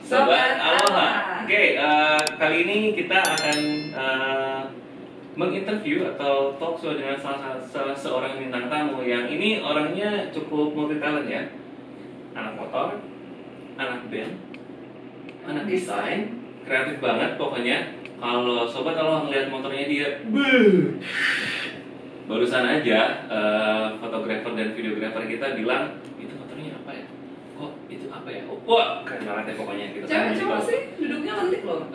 Sobat Aloha. Oke, kali ini kita akan menginterview atau talk show dengan salah seorang bintang tamu yang ini orangnya cukup multi talent ya. Anak motor, anak band, anak desain, kreatif banget pokoknya. Kalau Sobat Aloha ngeliat motornya dia, barusan aja fotografer dan videografer kita bilang itu motornya apa ya? Oh itu apa ya? Oh wah keren banget ya pokoknya kita. Cewek sih duduknya cantik loh.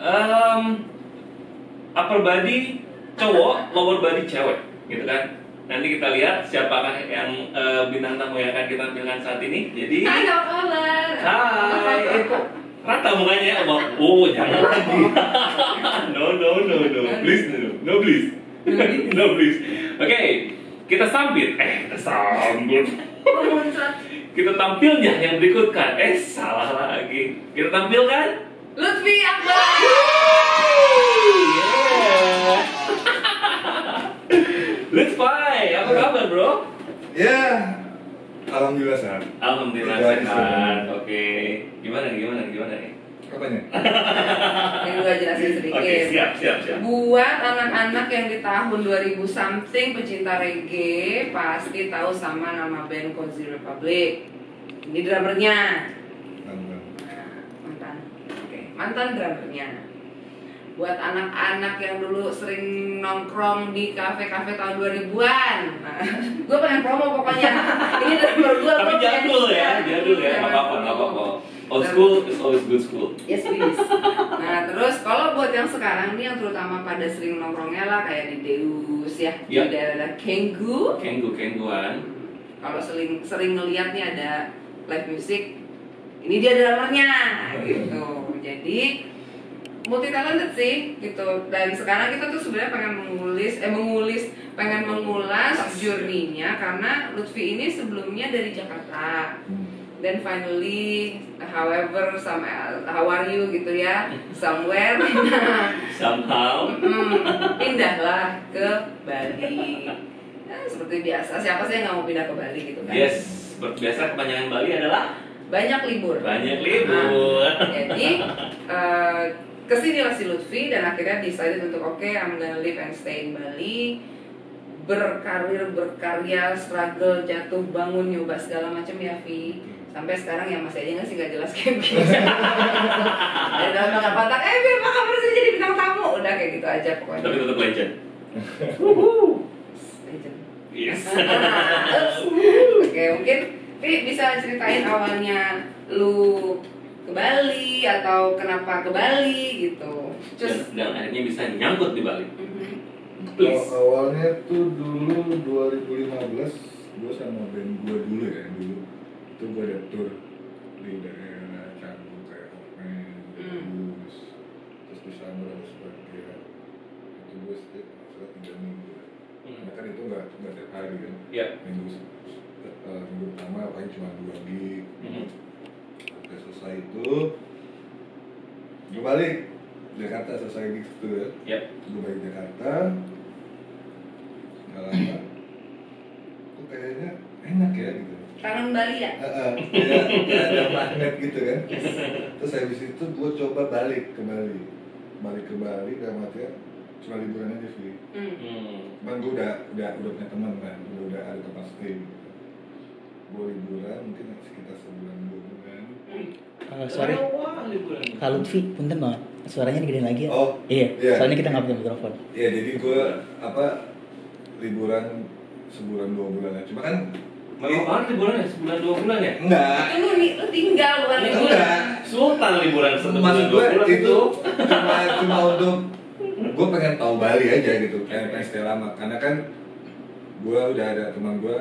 Upper body cowok, lower body cewek, gitu kan? Nanti kita lihat siapakah yang bintang tamu yang akan kita tampilkan saat ini. Jadi Hai, apa kabar? hai, rata mukanya. Oh jangan lagi. No, please no please. No please. Oke, kita sambit. Kita sambut. Kita tampilnya yang berikutkan. Salah lagi. Kita tampilkan Lutfi Akbar. Yeah. Let's fly. Apa kabar, bro? Ya, alhamdulillah sehat. Alhamdulillah sehat. Oke. Gimana nih? Apanya? Yang gue jelasin sedikit. Oke, siap. Buat anak-anak yang di tahun 2000 something pecinta reggae pasti tahu sama nama band Cozy Republic. Ini drummernya. Mantan drummernya. Buat anak-anak yang dulu sering nongkrong di kafe-kafe tahun 2000-an. Nah, gue pengen promo pokoknya. Ini drummer gue. Tapi jadul ya. Nggak apa-apa. Old school is always good school. Yes please. Nah terus kalau buat yang sekarang nih yang terutama pada sering nongkrongnya lah kayak di Deus ya, di daerah Kengguan. Kalau sering ngeliat nih ada live music, ini dia drummernya gitu. Jadi multi talented sih gitu. Dan sekarang kita tuh sebenarnya pengen mengulas journey-nya karena Lutfi ini sebelumnya dari Jakarta. Dan finally, however, how are you gitu ya, somewhere, somehow, pindahlah ke Bali. Nah, seperti biasa, siapa sih yang nggak mau pindah ke Bali gitu kan? Yes, seperti biasa kepanjangan Bali adalah banyak libur. Nah, jadi kesinilah si Lutfi dan akhirnya decided untuk oke, I'm gonna live and stay in Bali. Berkarya, struggle, jatuh, bangun, nyoba segala macam ya Vi. Sampai sekarang ya masih aja nggak jelas kayak gitu. Dan dalam banget kontak, Biar apa kabar sih jadi bintang tamu? Udah kayak gitu aja pokoknya. Tapi tetap legend. Legend. Yes. Oke, mungkin Vi bisa ceritain awalnya lu ke Bali atau kenapa ke Bali gitu. Dan akhirnya bisa nyangkut di Bali. Please. Awalnya tuh dulu 2015 gue sama band gue dulu itu gue ada tour di daerah Canggu kayak Okmen, Deus, terus di Sandra dan sebagainya. Itu gue stay selama 3 minggu. Karena kan itu nggak tiap hari kan. Minggu pertama paling cuma 2 gig. Sampai selesai itu gue balik Jakarta, selesai gitu kan. Gue balik Jakarta. Nggak lama kok kayaknya enak ya gitu. Kangen Bali ya? Kayak ada magnet gitu kan. Terus habis itu gue coba balik ke Bali dalam artian cuma liburan aja sih. Cuman gue udah punya teman kan, udah ada tempat stay gitu. Gue liburan mungkin sekitar sebulan 2 bulan. Sorry, Kak Lutfi, punten banget, suaranya digedein lagi ya? Iya. Soalnya kita nggak punya mikrofon. Iya, jadi gue liburan sebulan 2 bulan ya. Cuma kan Lama banget liburannya, sebulan 2 bulan ya? Enggak. Itu lu tinggal bukan liburan. Enggak. Sultan liburan sebulan 2 bulan itu cuma untuk gue pengen tahu Bali aja gitu, pengen stay lama. Karena kan gue udah ada teman gue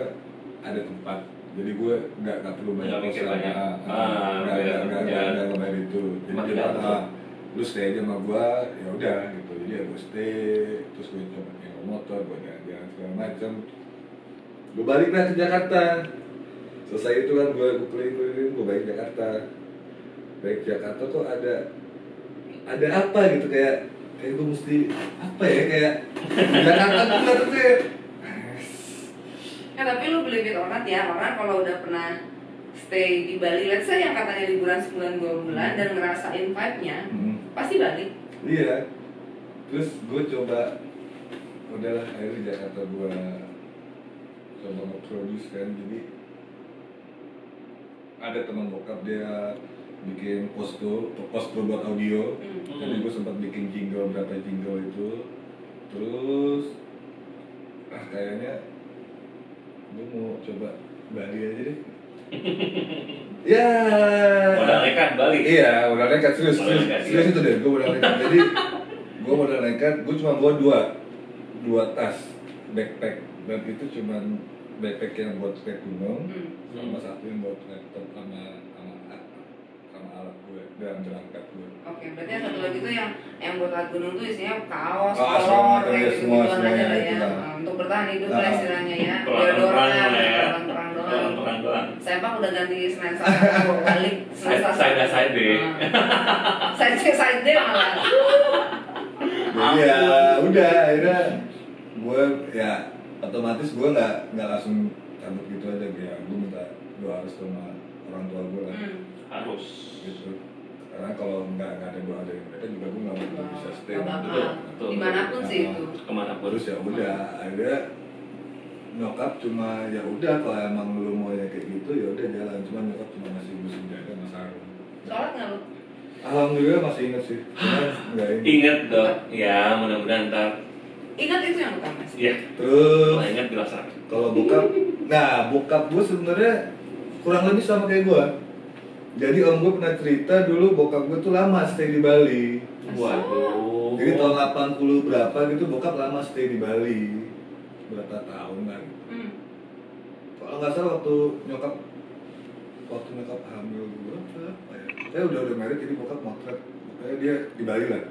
ada tempat, jadi gue nggak perlu banyak mikir banyak. nggak ngebayar itu. Jadi lu stay aja sama gue, ya udah gitu. Jadi ya gue stay, terus gue coba nyewa motor, gue jalan segala macam. Gue balik lah ke Jakarta. Selesai itu kan gue keliling-keliling, gue balik Jakarta. Balik Jakarta tuh ada apa gitu, kayak gue mesti apa ya, kayak Jakarta tuh tapi lu believe it or not ya, orang kalau udah pernah stay di Bali, let's say yang katanya liburan sebulan 2 bulan dan ngerasain vibe-nya, pasti balik. Iya. Terus gue coba, udahlah akhirnya di Jakarta gue coba nge-produce kan. Jadi ada teman bokap dia bikin post buat audio. Jadi gue sempat bikin jingle, berapa jingle itu. Terus kayaknya gue mau coba Bali aja deh. Ya. Modal nekat Bali. Iya, modal nekat serius itu deh. Gue modal nekat. Jadi gue modal nekat. Gue cuma bawa dua tas backpack, dan itu cuma backpack yang buat trek gunung, sama satu yang buat laptop sama alat gue dan berangkat gue. Oke, berarti yang satu lagi tuh yang buat alat gunung tuh isinya kaos, Kaos, kolor, ya, kayak semua gitu-gituan aja lah ya. itu lah. Untuk bertahan hidup lah istilahnya ya. Perang Perang doang. Sempak udah ganti Senin Selasa balik Senin Selasa. Side B. Side D malah. Jadi ya udah akhirnya gue ya otomatis gue nggak langsung cabut gitu aja ya. Gue minta doa restu sama orang tua gue lah. Harus. Gitu. Karena kalau nggak ada doa dari mereka juga gue nggak mungkin bisa stay. Betul. Dimanapun sih itu. Kemanapun. Terus ya udah akhirnya nyokap cuma ya udah kalau emang lu mau ya kayak gitu ya udah jalan, cuma nyokap cuma masih musim jaga Mas Harun. Sholat nggak lu? Alhamdulillah masih inget sih. Enggak ini. Ingat dong. Ya, mudah-mudahan ntar. Ingat itu yang utama sih. Iya. Terus Kalau ingat dilaksanakan. kalau bokap gue sebenarnya kurang lebih sama kayak gue. Jadi om gue pernah cerita dulu bokap gue tuh lama stay di Bali. Waduh. Jadi tahun 80 berapa gitu bokap lama stay di Bali. Berapa tahun kan? Kalau nggak salah waktu nyokap hamil gue apa ya? Saya udah married jadi bokap motret. Makanya dia di Bali lah.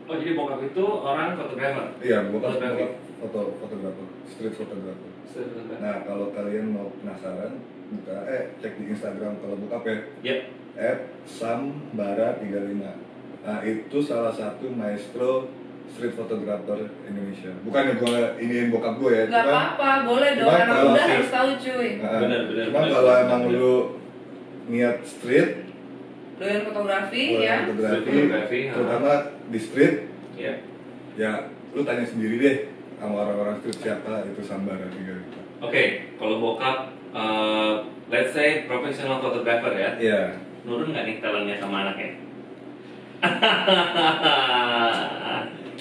Oh, jadi bokap itu orang fotografer? Iya, bokap Fotografi. fotografer, street photographer. Nah, kalau kalian mau penasaran, cek di Instagram kalau bokap ya. Yep. @sambara35. Nah, itu salah satu maestro street photographer Indonesia. Bukan yang gue iniin bokap gue ya. Nggak apa-apa, boleh dong. Anak kalau muda sih- harus tahu cuy. Benar. Cuma kalau emang lu niat street, Doyan fotografi boleh ya. Fotografi, terutama di street, Iya. ya lu tanya sendiri deh sama orang-orang street siapa itu Sambara 35. Oke, kalau bokap, let's say professional photographer ya, Iya. nurun nggak nih talentnya sama anaknya?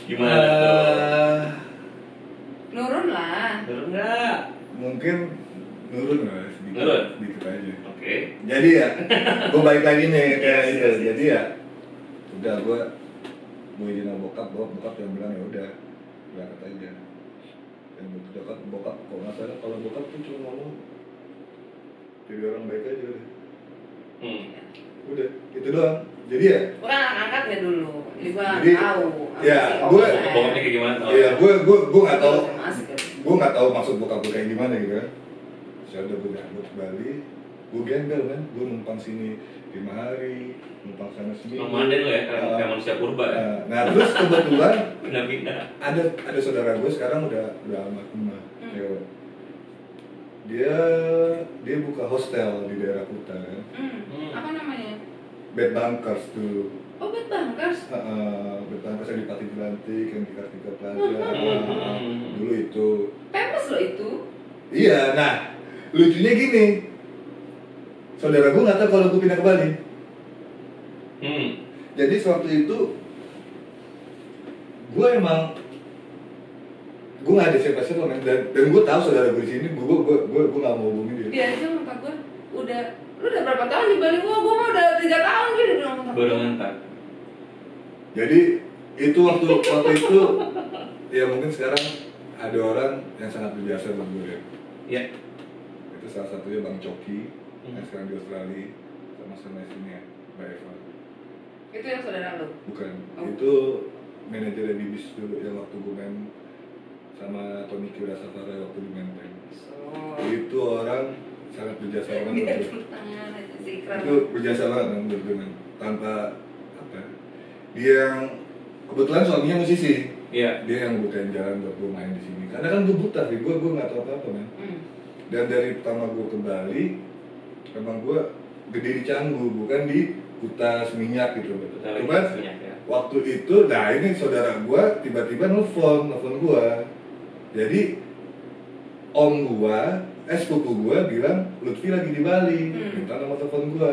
Gimana tuh? Nurun lah. Nurun nggak? Mungkin nurun lah sedikit, Nurun? sedikit aja. Oke. Jadi ya, gue balik lagi nih kayak itu. Jadi ya, udah gue izin sama bokap yang bilang ya udah berangkat aja. Yang bokap kok nggak salah kalau bokap tuh cuma ngomong jadi orang baik aja udah. Udah itu doang. Jadi ya. Gue kan anak angkatnya dulu. Jadi gue Jadi, tahu. ya, gue- Bokapnya kayak gimana? Iya, gue nggak tahu. Masuk. Gue nggak tahu maksud bokap gue kayak gimana gitu kan. Saya udah gue ke Bali, gue gembel kan, gue numpang sini 5 hari, numpang sana seminggu. Nomaden lo ya, kayak manusia purba ya. Nah terus kebetulan Pindah-pindah. ada saudara gue sekarang udah almarhumah, cewek. Dia buka hostel di daerah Kuta kan, Apa namanya? Bed Bunkers dulu. Oh, Bed Bunkers. Bed Bunkers yang di Pati Jelantik, yang di Kartika Plaza, dulu itu. Famous loh itu. Iya, nah lucunya gini, saudara gue nggak tahu kalau gue pindah ke Bali. Jadi sewaktu itu gue nggak ada siapa-siapa men, dan gue tahu saudara gue di sini, gue nggak mau hubungin dia. Dia aja ngomong gue lu udah berapa tahun di Bali? Wah, gue mah udah 3 tahun gitu dia ngomong. Baru ngentak. Jadi itu waktu itu ya mungkin sekarang ada orang yang sangat berjasa buat gue ya. Iya. Itu salah satunya Bang Coki yang sekarang di Australia sama istrinya Mbak Eva. Itu yang saudara lu? Bukan, Oh. itu manajernya Bibis dulu yang waktu gue main sama Tony Kira Safara waktu di Menteng. Itu orang sangat berjasa banget Dia buat gue. tepuk tangan aja sih, keren. Itu berjasa banget kan buat gue men. Tanpa apa? Dia yang kebetulan suaminya musisi. Iya. Dia yang bukain jalan buat gue main di sini. Karena kan gue buta sih, gue nggak tahu apa-apa men. Dan dari pertama gue ke Bali, Emang gue gede di Canggu, bukan di Kuta Seminyak gitu. Cuman waktu itu, nah ini saudara gue tiba-tiba nelfon gue. Jadi om gue, sepupu gue bilang Lutfi lagi di Bali, minta nomor telepon gue.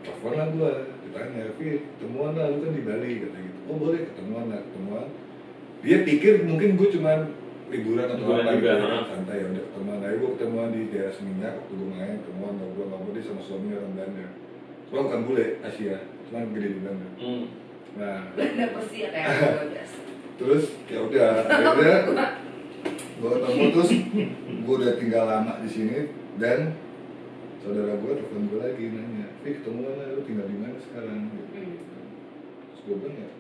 Telepon lah gue, ditanya, Fi, ketemuan lah, lu kan di Bali, kata gitu. Oh boleh, ketemuan lah, ketemuan. Dia pikir mungkin gue cuman liburan atau apa gitu, santai ya udah ketemuan. Nah gue ketemuan di daerah Seminyak, waktu gue main, ketemuan ngobrol dia sama suaminya orang Belanda. Cuma bukan bule, Asia, cuma gede di Belanda. Nah, Belanda Persia kayak biasa. Terus ya udah, akhirnya gue ketemu terus gue udah tinggal lama di sini dan saudara gue telepon gue lagi nanya, ketemuan lah, lu tinggal di mana sekarang? Terus gue bilang ya,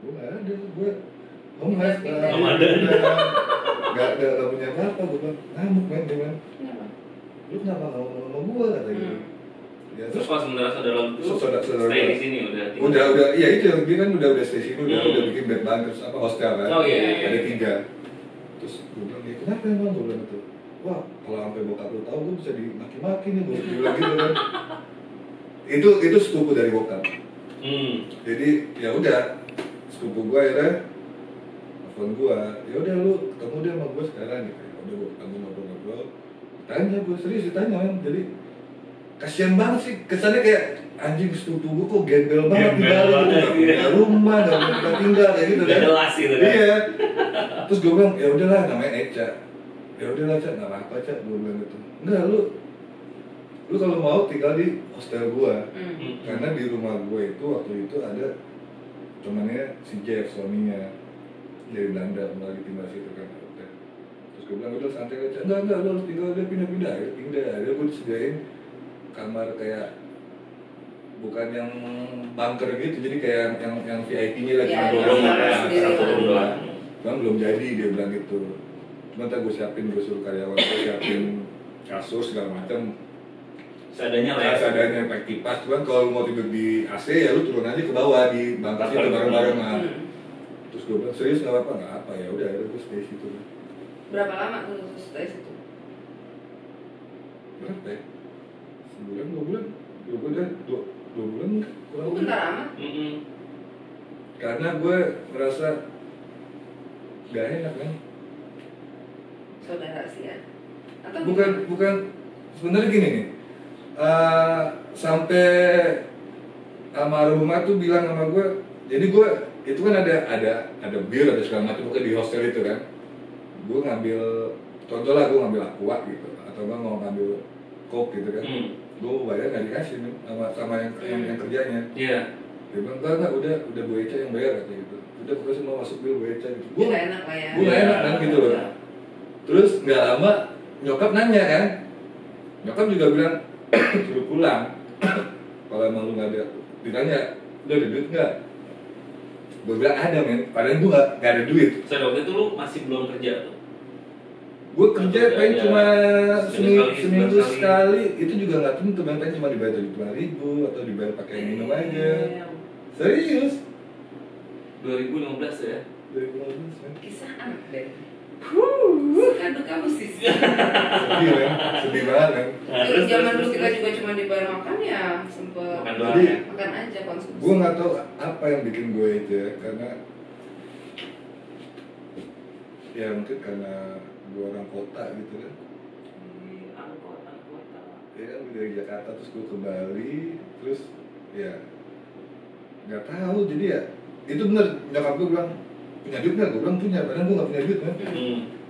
gue nggak ada, gue homeless, nggak punya apa-apa. Gue bilang ngamuk men, dia bilang, lu kenapa nggak ngomong sama gue kata gitu. Ya, terus pas sebenarnya saudara stay di sini udah, iya itu yang dia kan udah stay sini, udah bikin bed banget, terus apa hostel kan, ada 3. Terus gue bilang, ya kenapa emang? Gue bilang gitu, wah kalau sampai bokap lu tahu gue bisa dimaki-maki nih, gue bilang gitu kan. Itu sepupu dari bokap. Jadi ya udah, sepupu gue akhirnya telepon gue, ya udah lu ketemu dia sama gue sekarang gitu. Ya udah gue ketemu ngobrol-ngobrol, tanya gue serius ditanya kan, jadi kasian banget sih, kesannya kayak anjing sepupu gue kok gembel banget di Bali, gak punya rumah, gak punya tempat tinggal kayak gitu kan. Jelas gitu kan. Iya. Terus gue bilang, ya udahlah namanya Eca. Ya udahlah Cak, nggak apa-apa Cak, gue bilang gitu. Enggak, lu kalau mau tinggal di hostel gue, karena di rumah gue itu waktu itu ada temannya si Jeff, suaminya dari Belanda, lagi tinggal situ kan. Terus gue bilang udah santai aja, enggak, lu harus tinggal dia pindah. Akhirnya gue disediain kamar kayak bukan yang bunker gitu, jadi kayak yang VIP-nya lagi satu room doang. Cuman belum jadi, dia bilang gitu. Cuman ntar gue suruh karyawan gue siapin kasur segala macam. Seadanya lah ya. Seadanya pakai kipas, cuman kalau mau tidur di AC ya lu turun aja ke bawah di bunker itu bareng-bareng lah. Terus gue bilang serius nggak apa-apa, nggak apa ya udah gue stay situ. Berapa lama tuh stay situ? Berapa ya? Sebulan, 2 bulan? 2 bulan kurang lebih. Bentar amat. Karena gue merasa gak enak kan. Saudara sih ya? Atau bukan sebenarnya gini nih. Sampai almarhumah tuh bilang sama gue, jadi gue itu kan ada bir, ada segala macam di hostel itu kan. Gue ngambil, contoh lah gue ngambil aqua gitu, atau gue mau ngambil coke gitu kan. Gue bayar nggak dikasih nih sama yang kerjanya. Iya. Dia bilang enggak, udah Bu Eca yang bayar katanya gitu. Udah pokoknya semua masuk bil Bu Eca gitu. Gue nggak enak lah ya. Gue nggak enak kan gitu loh. Terus nggak lama nyokap nanya kan, nyokap juga bilang suruh pulang. Kalau emang lu nggak ada, ditanya udah ada duit nggak? Gue bilang ada men, padahal gue nggak ada duit. Waktu itu lu masih belum kerja tuh? Gue kerja paling cuma seminggu sekali, itu juga nggak tentu, paling cuma dibayar 75.000 atau dibayar pakai minum aja. Serius? 2015 ya? 2015 kan? Kisah anak deh. Suka duka musisi. Sedih banget kan? Terus zaman dulu kita juga cuma dibayar makan ya, sempet makan aja konsumsi. Gue nggak tahu apa yang bikin gue itu ya, karena ya mungkin karena gue orang kota gitu kan. Kota. Ya kan dari Jakarta terus gue ke Bali, terus ya nggak tahu, jadi ya itu bener nyokap gue bilang punya duit nggak? Gue bilang punya, padahal gue nggak punya duit kan.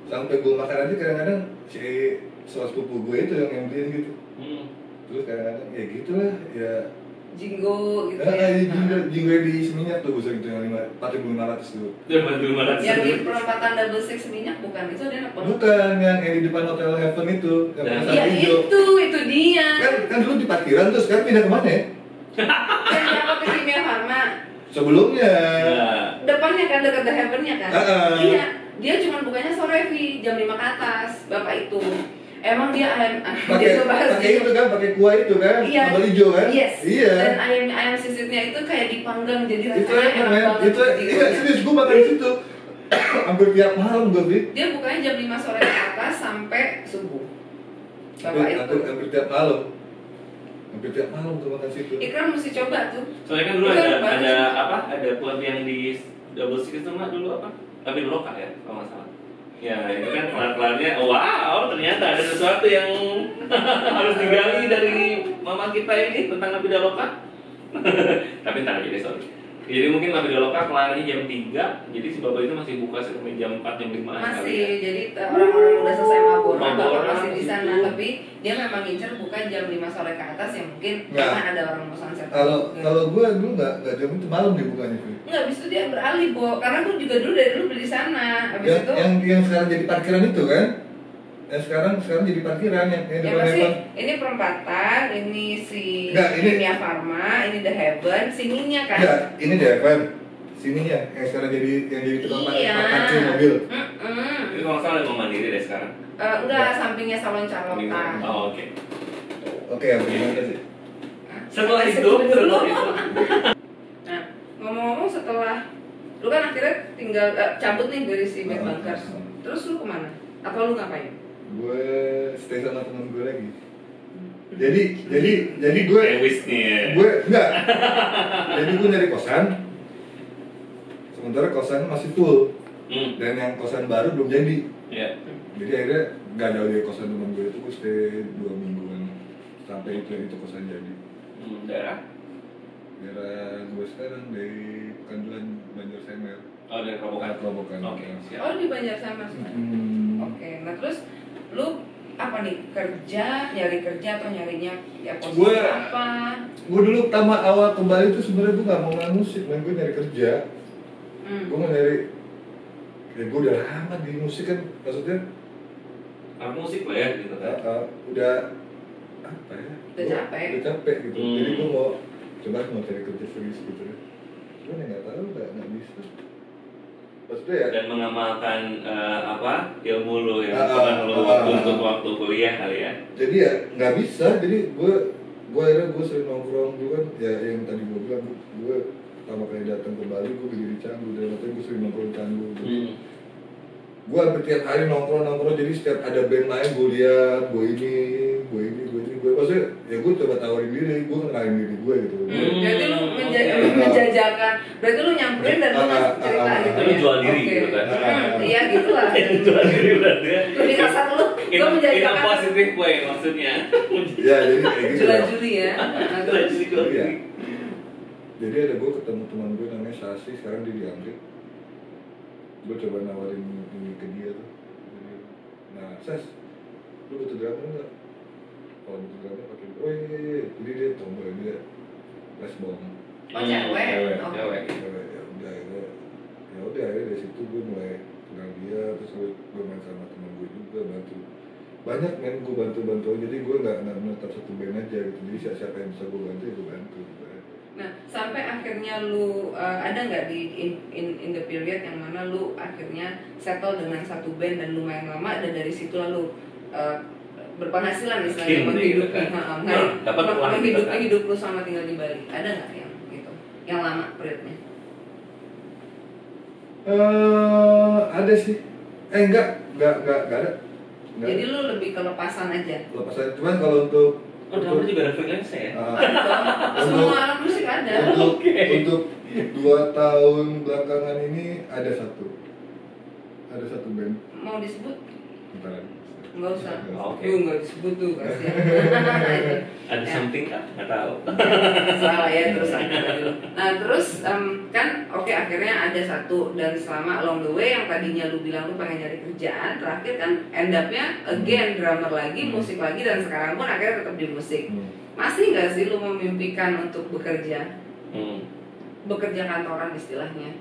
Sampai gue makan aja kadang-kadang si sepupu gue itu yang beliin gitu. Terus kadang-kadang ya gitulah ya. Jinggo gitu ya. Jinggo di Seminyak tuh busuk itu yang 4.500 tuh. 4.500. Yang di perempatan double six Seminyak bukan, itu ada apa? Bukan, yang di depan Hotel Heaven itu, yang ya itu dia. Kan dulu di parkiran terus sekarang pindah kemana ya? Yang apa ke Kimia Farma? Sebelumnya. Depannya kan dekat The Heaven-nya kan? Iya, dia cuma bukanya sore jam 5 ke atas, bapak itu. Emang dia pakai itu kan, pakai kuah itu kan, iya, sambal hijau kan? Yes. Iya. Dan ayam sisitnya itu kayak dipanggang jadi itu rasanya enak banget. Itu serius gue makan di situ. Hampir tiap malam gue. Dia bukanya jam 5 sore ke atas sampai subuh. hampir tiap malam tuh makan situ. Ikram mesti coba tuh. Soalnya kan dulu Bener ada klub yang di Double Six itu mah dulu apa? Tapi dulu lokal ya, kalau nggak salah. Ya itu kan kelar-kelarnya, wow ternyata ada sesuatu yang harus digali dari mama kita ini tentang Nabi Daloka. Tapi ntar aja deh, sorry. Jadi mungkin Nabi Daloka kelarnya jam 3, jadi si bapak itu masih buka sampai jam 4, jam 5 Masih, ya. jadi orang-orang udah selesai mabur, bapak masih di situ. sana. Tapi dia memang ngincer bukan jam 5 sore ke atas yang mungkin Nggak. karena ada orang mau sunset. Kalau gue dulu nggak jam itu malam dia bukanya sih. Enggak, habis itu dia beralih, Bo. Karena gue juga dulu dari dulu beli di sana. Habis itu Yang sekarang jadi parkiran itu kan? Yang sekarang jadi parkiran yang ya depan pasti depan. ini perempatan, ini si Nggak, ini- Dunia Farma, ini The Heaven, sininya kan. Enggak, ini DFM. Sininya yang sekarang jadi tukang Iya. parkir mobil. Itu kalau nggak salah mau mandiri deh sekarang. Udah sampingnya salon Carlota. Oh, oke. Oke, yang gimana sih? Setelah itu, Nah, ngomong-ngomong setelah lu kan akhirnya tinggal cabut nih dari si Bad Bunkers. Terus lu kemana? Atau lu ngapain? Gue stay sama temen gue lagi. Jadi gue Lewis nih ya. enggak. Jadi gue nyari kosan. Sementara kosan masih full dan yang kosan baru belum jadi. Iya. Jadi akhirnya nggak jauh dari kosan temen gue itu gue stay 2 mingguan sampai itu kosan jadi. Daerah? Daerah gue sekarang dari Pekanbaru Banjar Semer. Oh, dari Kerobokan. Kerobokan. Oke, siap. Oh, di Banjarsamar. Oke, nah terus lu apa nih, nyari kerja atau nyarinya ya posisi Gue- apa? Gue dulu pertama awal kembali itu sebenarnya gue nggak mau main musik, gue nyari kerja. Gue mau nyari, ya gue udah lama di musik kan, maksudnya Aku musik lah ya gitu kan. udah apa ya? Udah capek. Udah capek gitu. Jadi gue mau cari kerja serius gitu ya. Cuman ya nggak tahu, nggak bisa. Maksudnya ya. Dan mengamalkan ilmu lu yang pernah lu tuntut waktu kuliah kali ya. Jadi ya nggak bisa. Jadi gue akhirnya gue sering nongkrong juga kan. Ya yang tadi gue bilang, gue pertama kali datang ke Bali gue berdiri Canggu, dan waktu gue sering nongkrong Canggu. Gue hampir tiap hari nongkrong, jadi setiap ada band main gue lihat, gue maksudnya ya gue coba tawarin diri, gue kenalin diri gue gitu. Berarti lu menjajakan, berarti lu nyamperin dan lu ngasih cerita gitu Lu ya? jual diri Oke. gitu kan. Iya gitu lah. Jual diri berarti ya. Lebih kasar lu, In gue a menjajakan positive way maksudnya. Ya jadi kayak gitu. jual lah. juli ya. Nah, Jual terus diri. Jadi ada gue ketemu teman gue namanya Sasi, sekarang dia di Amrik. Gue coba nawarin ini ke dia tuh. Nah, Sas, lu butuh drummer nggak? Kalau butuh drummer pakai. Oh iya. Jadi dia tombol dia les bom. Oh, cewek? Oh. Cewek. Ya udah akhirnya dari situ gue mulai kenal dia, terus gue main sama teman gue juga, bantu banyak men, gue bantu jadi gue nggak menetap satu band aja gitu. Jadi siapa yang bisa gue bantu ya gue bantu gitu. Nah, sampai akhirnya lu ada nggak di in the period yang mana lu akhirnya settle dengan satu band dan lumayan lama, dan dari situ lalu berpenghasilan istilahnya, Gitu kan. Dapat uang gitu kan. hidup lu selama tinggal di Bali, ada nggak yang gitu, yang lama periodnya? Ada sih. Enggak ada. Enggak. Jadi lu lebih ke lepasan aja. Lepasan, cuman kalau untuk Oh, drummer juga ada freelance ya? Semua alat musik ada. untuk 2 tahun belakangan ini ada satu band. Mau disebut? Bentar lagi. Nggak usah. Oke. Nggak disebut tuh, kasihan. Ada something kan? Nggak tahu. Salah ya, terus aja dulu. Nah terus kan oke, akhirnya ada satu, dan selama along the way yang tadinya lu bilang lu pengen nyari kerjaan, terakhir kan end up-nya again drummer lagi, musik lagi, dan sekarang pun akhirnya tetap di musik. Masih nggak sih lu memimpikan untuk bekerja kantoran istilahnya?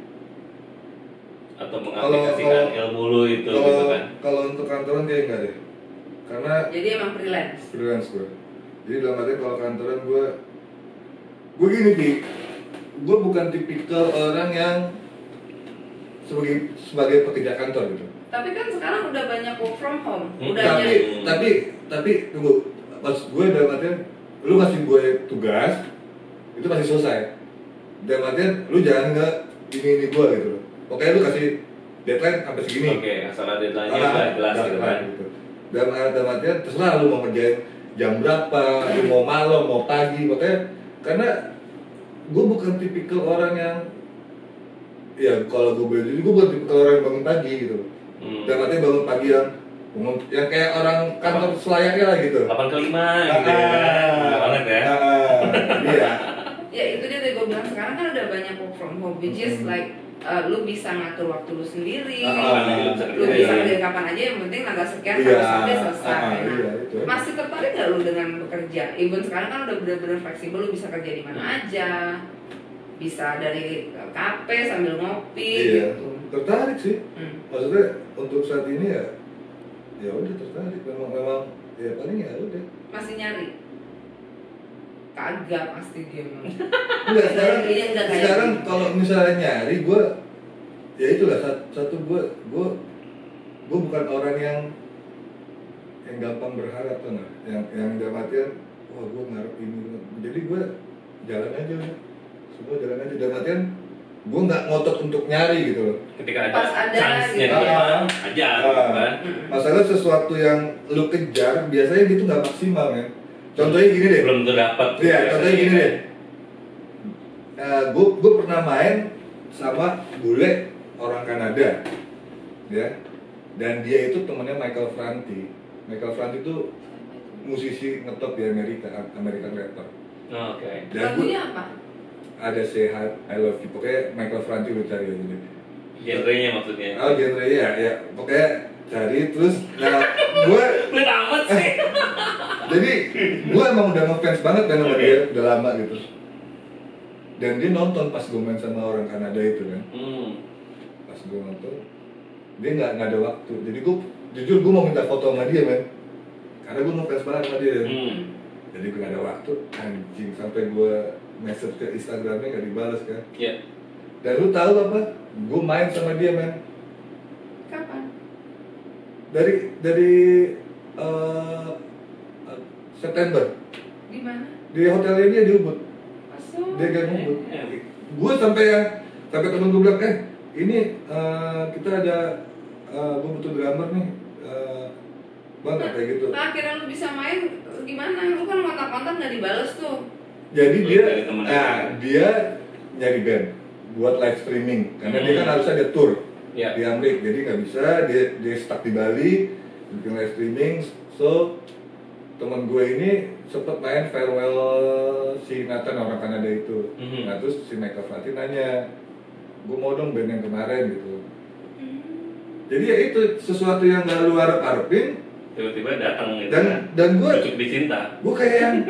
Atau mengaplikasikan ilmu lu itu gitu kan? Kalau untuk kantoran kayak enggak deh. Karena Jadi emang freelance. gue. Jadi dalam arti kalau kantoran gue gini Pi, gue bukan tipikal orang yang sebagai pekerja kantor gitu. Tapi kan sekarang udah banyak work from home. Tapi tunggu, pas gue dalam artian lu ngasih gue tugas itu pasti selesai. Dalam artian lu jangan ini gue gitu loh. Oke, lu kasih deadline sampai segini. Oke, asal deadline-nya jelas gitu kan. Gitu. dalam artian terserah lu mau ngerjain jam berapa, lu mau malam, mau pagi, makanya karena gue bukan tipikal orang yang ya kalau gue beli, gue bukan tipikal orang yang bangun pagi gitu. Dalam artian bangun pagi yang kayak orang kantor selayaknya lah gitu. 8 ke 5 gitu ya. Banget ya. Iya. Ya itu dia tadi gue bilang sekarang kan udah banyak work from home, which is like lu bisa ngatur waktu lu sendiri, lu bisa kerja kapan aja, yang penting tanggal sekian harus sampai selesai. Masih tertarik nggak lu dengan bekerja? Even sekarang kan udah benar-benar fleksibel, lu bisa kerja di mana aja, bisa dari kafe sambil ngopi gitu. Tertarik sih. Maksudnya untuk saat ini ya udah tertarik, memang ya paling ya udah. Masih nyari? Kagak pasti dia mah. Enggak, sekarang kalau misalnya nyari gue ya itulah satu gue bukan orang yang gampang berharap tuh nggak, yang dalam artian wah gue ngarep ini, jadi gue jalan aja udah, semua jalan aja, dalam artian gue nggak ngotot untuk nyari gitu loh. Ketika ada chance-nya gitu. aja kan. Masalah sesuatu yang lu kejar biasanya gitu nggak maksimal kan. Contohnya gini deh. Belum dapat. Iya, contohnya gini deh. Gue pernah main sama bule orang Kanada, ya. Dan dia itu temennya Michael Franti. Michael Franti itu musisi ngetop di American rapper. Oh, oke. Lagunya apa? Ada Say I Love You. Pokoknya Michael Franti lu cari aja deh. Genrenya maksudnya. Oh, genrenya ya. Pokoknya cari terus. Nah, gue. Pelit amat sih. Jadi gue emang udah ngefans banget kan sama dia, udah lama gitu. Dan dia nonton pas gue main sama orang Kanada itu kan. Pas gue nonton, dia nggak ada waktu. Jadi gue jujur gue mau minta foto sama dia men, karena gue ngefans banget sama dia. Jadi gue nggak ada waktu, anjing, sampai gue message ke Instagramnya nggak dibalas kan. Iya. Dan lu tahu apa? Gue main sama dia men. Kapan? Dari September. Di mana? Di hotelnya dia di Ubud. Masuk. Dia gak Ubud. Gue sampai temen gue bilang, ini kita ada gue butuh drummer nih, bang kayak gitu. Nah akhirnya lu bisa main gimana? Lu kan kontak-kontak nggak dibales tuh. Jadi dia nyari band buat live streaming karena dia kan harus ada tour di Amerika, jadi nggak bisa, dia stuck di Bali bikin live streaming. So teman gue ini sempet main farewell si Nathan orang Kanada itu. Nah terus si Michael Franti nanya, gue mau dong band yang kemarin gitu. Jadi ya itu sesuatu yang gak lu harap-harapin tiba-tiba datang gitu. Dan gue cukup dicinta. Gue kayak yang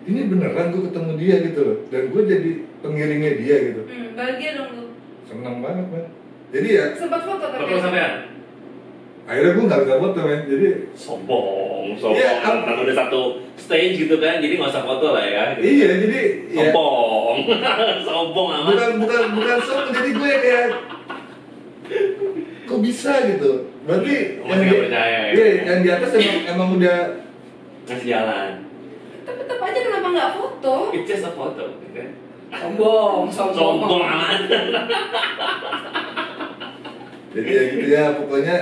ini beneran gue ketemu dia gitu loh. Dan gue jadi pengiringnya dia gitu. Bahagia dong lu. Seneng banget man. Jadi ya sempat foto tapi foto sampean? Akhirnya gue gak foto men. Jadi sombong ya, kan udah satu stage gitu kan, jadi nggak usah foto lah ya gitu. Iya jadi sombong sombong amat. Bukan sombong, jadi gue kayak kok bisa gitu. Berarti masih nggak percaya ya? Iya, yang di atas emang udah ngasih jalan. Tapi tetap aja kenapa nggak foto? It's just a photo gitu kan. Sombong amat. Jadi ya gitu ya, pokoknya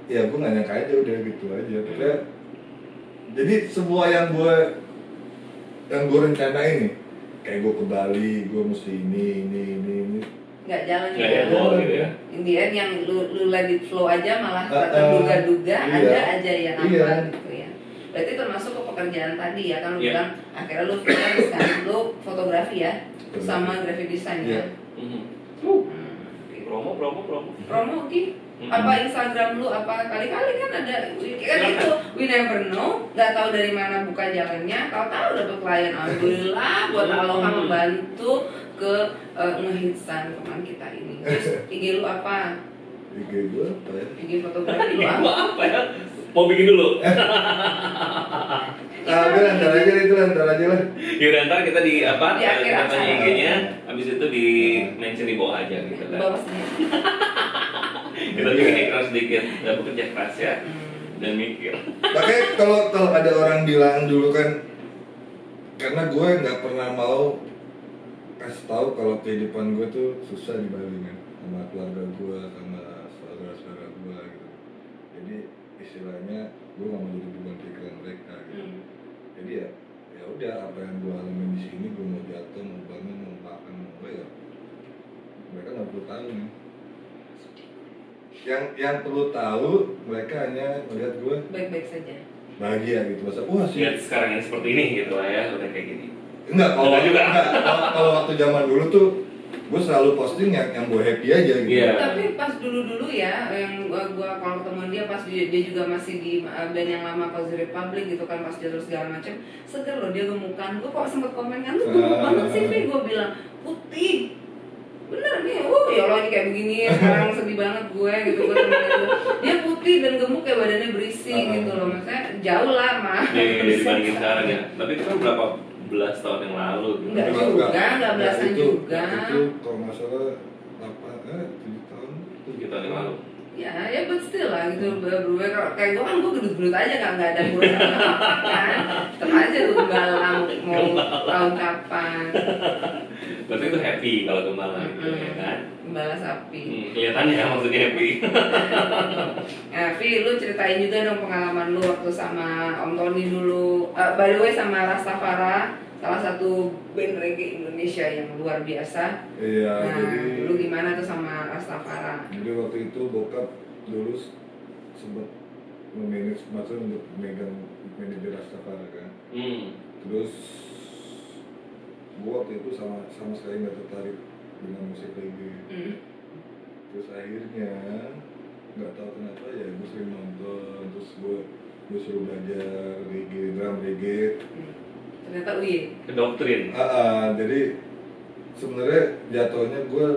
ya gue nggak nyangka aja udah gitu aja. Pokoknya jadi semua yang gue rencanain nih, kayak gue ke Bali, gue mesti ini nggak jalan gitu ya. In the end yang lu let it flow aja malah terduga-duga ada aja yang apa gitu ya. Berarti termasuk ke pekerjaan tadi ya kan lu bilang akhirnya lu freelance kan, lu fotografi ya sama graphic design ya. Promo Ki. Apa Instagram lu, apa kali-kali kan ada kan itu we never know, nggak tahu dari mana buka jalannya, tahu dapat klien, alhamdulillah buat Aloha membantu ke ngehitsan teman kita ini. Terus IG lu apa? IG gue apa ya? IG fotografi lu apa ya? Mau bikin dulu? Ntar aja lah. Yaudah ntar kita di apa? Di akhir acara. IG-nya, habis itu di mention di bawah aja gitu kan. Bawah sini. Kita bikin keras sedikit, udah bekerja keras ya dan mikir. Makanya kalau ada orang bilang dulu kan, karena gue nggak pernah mau kasih tahu kalau kehidupan gue tuh susah di Bali kan, sama keluarga gue, sama saudara-saudara gue gitu. Jadi istilahnya gue nggak mau jadi beban pikiran mereka gitu. Jadi ya udah apa yang gue alamin di sini, gue mau jatuh, mau bangun, mau makan, mau apa ya mereka nggak perlu tahu nih. Yang perlu tahu mereka hanya melihat gue baik-baik saja, bahagia gitu. Masa wah sih Lihat sekarang yang seperti ini gitu lah ya, udah kayak gini. enggak juga. kalau waktu zaman dulu tuh gue selalu posting yang gue happy aja gitu. Iya. tapi pas dulu ya yang gua kalau ketemu dia pas dia juga masih di band yang lama Cozy Republic gitu kan, pas dia terus segala macam seger loh dia gemukan. Gua kok sempet komen kan lu gemuk banget sih Vi, gua bilang putih bener nih, ya Allah ini kayak begini sekarang sedih banget gue gitu. Gue temenin lu, dia putih dan gemuk kayak badannya berisi gitu loh, maksudnya jauh lah mah Dibandingin sekarang ya. Tapi itu kan berapa belas tahun yang lalu gitu. Enggak belasan juga. Itu kalau nggak salah 7 tahun. 7 tahun yang lalu. Ya but still lah gitu, berubah. Kayak gue kan gue gendut-gendut aja nggak ada gue kan, tetap aja tuh gembalang mau tahun kapan. Berarti itu happy kalau gembala gitu ya kan? Gembala sapi. Kelihatannya ya maksudnya happy. Vi, lu ceritain juga dong pengalaman lu waktu sama Om Tony dulu. By the way sama Rastafara, salah satu band reggae Indonesia yang luar biasa. Iya, Nah, jadi lu gimana tuh sama Rastafara? Jadi waktu itu bokap dulu sempat memanage, maksudnya untuk megang manajer Rastafara kan. Terus gua waktu itu sama sekali nggak tertarik dengan musik reggae. Terus akhirnya nggak tahu kenapa ya gue sering nonton, terus gue suruh belajar reggae, drum reggae. Ternyata uye. Ke doktrin. Jadi sebenarnya jatuhnya gue